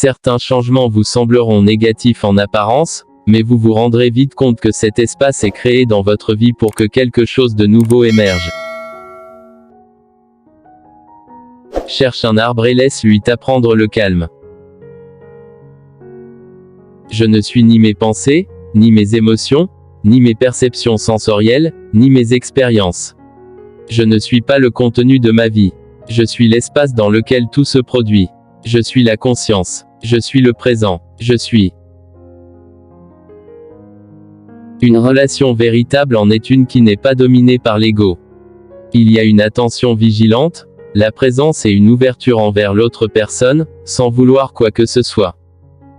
Certains changements vous sembleront négatifs en apparence, mais vous vous rendrez vite compte que cet espace est créé dans votre vie pour que quelque chose de nouveau émerge. Cherche un arbre et laisse-lui t'apprendre le calme. Je ne suis ni mes pensées, ni mes émotions, ni mes perceptions sensorielles, ni mes expériences. Je ne suis pas le contenu de ma vie. Je suis l'espace dans lequel tout se produit. Je suis la conscience. Je suis le présent. Je suis. Une relation véritable en est une qui n'est pas dominée par l'ego. Il y a une attention vigilante, la présence et une ouverture envers l'autre personne, sans vouloir quoi que ce soit.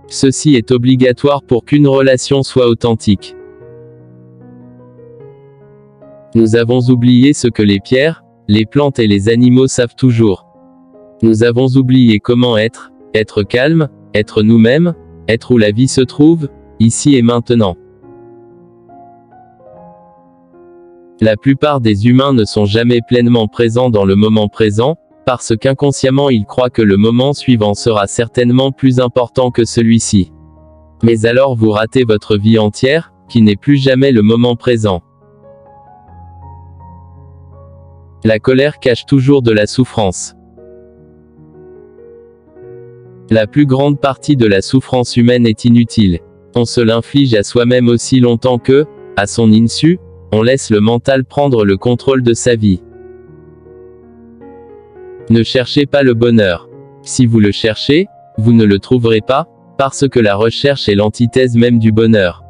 Ceci est obligatoire pour qu'une relation soit authentique. Nous avons oublié ce que les pierres, les plantes et les animaux savent toujours. Nous avons oublié comment être calme, être nous-mêmes, être où la vie se trouve, ici et maintenant. La plupart des humains ne sont jamais pleinement présents dans le moment présent, parce qu'inconsciemment ils croient que le moment suivant sera certainement plus important que celui-ci. Mais alors vous ratez votre vie entière, qui n'est plus jamais le moment présent. La colère cache toujours de la souffrance. La plus grande partie de la souffrance humaine est inutile. On se l'inflige à soi-même aussi longtemps que, à son insu, on laisse le mental prendre le contrôle de sa vie. Ne cherchez pas le bonheur. Si vous le cherchez, vous ne le trouverez pas, parce que la recherche est l'antithèse même du bonheur.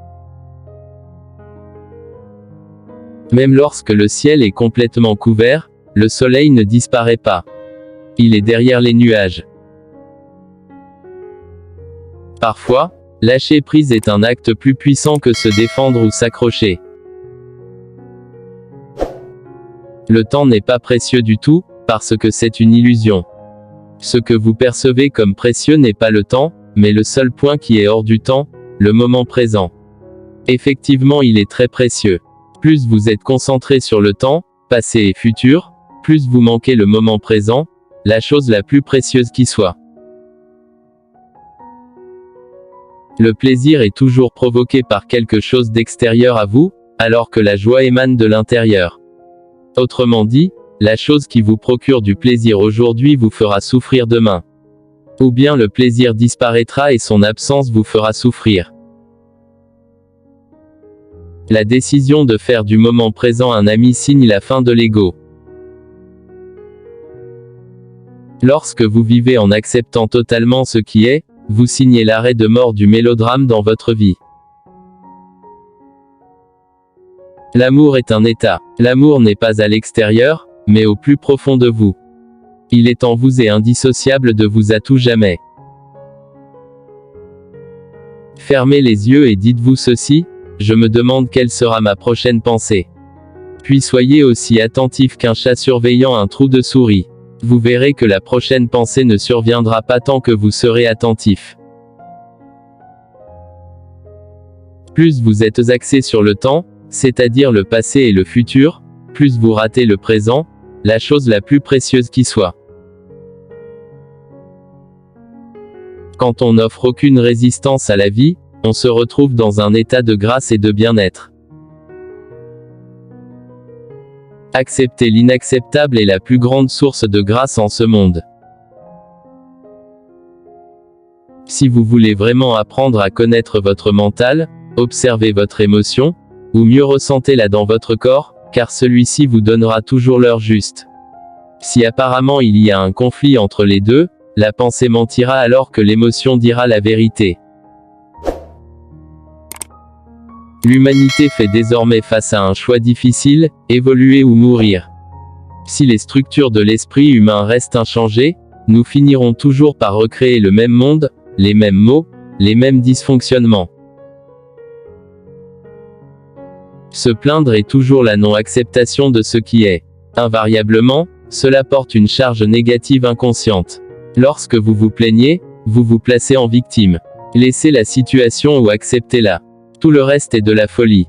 Même lorsque le ciel est complètement couvert, le soleil ne disparaît pas. Il est derrière les nuages. Parfois, lâcher prise est un acte plus puissant que se défendre ou s'accrocher. Le temps n'est pas précieux du tout, parce que c'est une illusion. Ce que vous percevez comme précieux n'est pas le temps, mais le seul point qui est hors du temps, le moment présent. Effectivement, il est très précieux. Plus vous êtes concentré sur le temps, passé et futur, plus vous manquez le moment présent, la chose la plus précieuse qui soit. Le plaisir est toujours provoqué par quelque chose d'extérieur à vous, alors que la joie émane de l'intérieur. Autrement dit, la chose qui vous procure du plaisir aujourd'hui vous fera souffrir demain. Ou bien le plaisir disparaîtra et son absence vous fera souffrir. La décision de faire du moment présent un ami signe la fin de l'ego. Lorsque vous vivez en acceptant totalement ce qui est, vous signez l'arrêt de mort du mélodrame dans votre vie. L'amour est un état. L'amour n'est pas à l'extérieur, mais au plus profond de vous. Il est en vous et indissociable de vous à tout jamais. Fermez les yeux et dites-vous ceci, je me demande quelle sera ma prochaine pensée. Puis soyez aussi attentif qu'un chat surveillant un trou de souris. Vous verrez que la prochaine pensée ne surviendra pas tant que vous serez attentif. Plus vous êtes axé sur le temps, c'est-à-dire le passé et le futur, plus vous ratez le présent, la chose la plus précieuse qui soit. Quand on n'offre aucune résistance à la vie, on se retrouve dans un état de grâce et de bien-être. Accepter l'inacceptable est la plus grande source de grâce en ce monde. Si vous voulez vraiment apprendre à connaître votre mental, observez votre émotion, ou mieux ressentez-la dans votre corps, car celui-ci vous donnera toujours l'heure juste. Si apparemment il y a un conflit entre les deux, la pensée mentira alors que l'émotion dira la vérité. L'humanité fait désormais face à un choix difficile, évoluer ou mourir. Si les structures de l'esprit humain restent inchangées, nous finirons toujours par recréer le même monde, les mêmes mots, les mêmes dysfonctionnements. Se plaindre est toujours la non-acceptation de ce qui est. Invariablement, cela porte une charge négative inconsciente. Lorsque vous vous plaignez, vous vous placez en victime. Laissez la situation ou acceptez-la. Tout le reste est de la folie.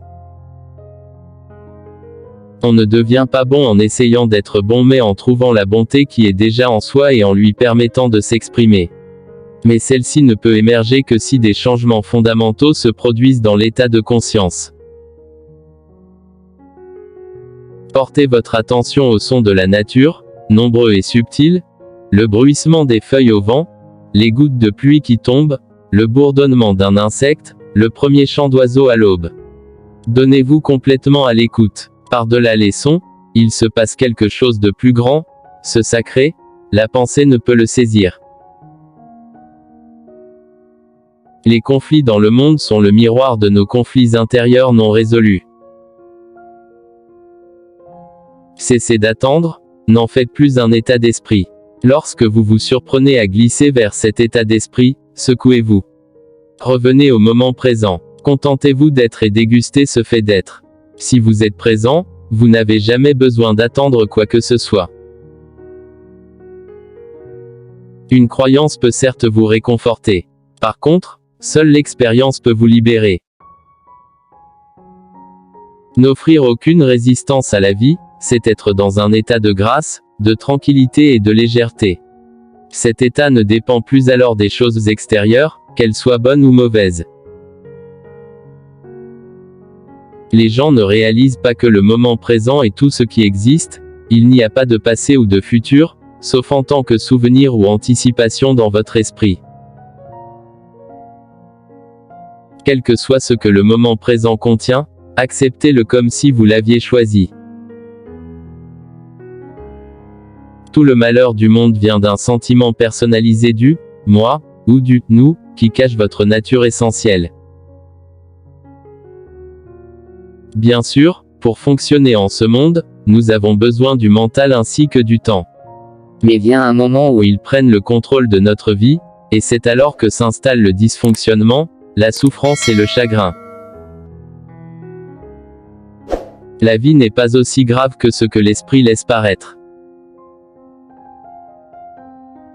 On ne devient pas bon en essayant d'être bon mais en trouvant la bonté qui est déjà en soi et en lui permettant de s'exprimer. Mais celle-ci ne peut émerger que si des changements fondamentaux se produisent dans l'état de conscience. Portez votre attention aux sons de la nature, nombreux et subtils, le bruissement des feuilles au vent, les gouttes de pluie qui tombent, le bourdonnement d'un insecte, le premier chant d'oiseau à l'aube. Donnez-vous complètement à l'écoute. Par-delà les sons, il se passe quelque chose de plus grand, ce sacré, la pensée ne peut le saisir. Les conflits dans le monde sont le miroir de nos conflits intérieurs non résolus. Cessez d'attendre, n'en faites plus un état d'esprit. Lorsque vous vous surprenez à glisser vers cet état d'esprit, secouez-vous. Revenez au moment présent. Contentez-vous d'être et dégustez ce fait d'être. Si vous êtes présent, vous n'avez jamais besoin d'attendre quoi que ce soit. Une croyance peut certes vous réconforter. Par contre, seule l'expérience peut vous libérer. N'offrir aucune résistance à la vie, c'est être dans un état de grâce, de tranquillité et de légèreté. Cet état ne dépend plus alors des choses extérieures, qu'elles soient bonnes ou mauvaises. Les gens ne réalisent pas que le moment présent est tout ce qui existe, il n'y a pas de passé ou de futur, sauf en tant que souvenir ou anticipation dans votre esprit. Quel que soit ce que le moment présent contient, acceptez-le comme si vous l'aviez choisi. Tout le malheur du monde vient d'un sentiment personnalisé du « moi » ou du « nous » qui cache votre nature essentielle. Bien sûr, pour fonctionner en ce monde, nous avons besoin du mental ainsi que du temps. Mais vient un moment où ils prennent le contrôle de notre vie, et c'est alors que s'installe le dysfonctionnement, la souffrance et le chagrin. La vie n'est pas aussi grave que ce que l'esprit laisse paraître.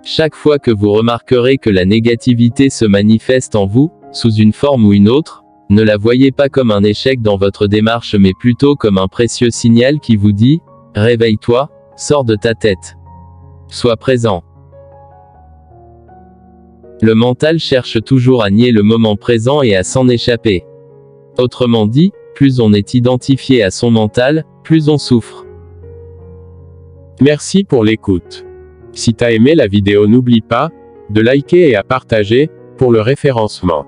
Chaque fois que vous remarquerez que la négativité se manifeste en vous, sous une forme ou une autre, ne la voyez pas comme un échec dans votre démarche mais plutôt comme un précieux signal qui vous dit « Réveille-toi, sors de ta tête. Sois présent ». Le mental cherche toujours à nier le moment présent et à s'en échapper. Autrement dit, plus on est identifié à son mental, plus on souffre. Merci pour l'écoute. Si t'as aimé la vidéo, n'oublie pas de liker et à partager pour le référencement.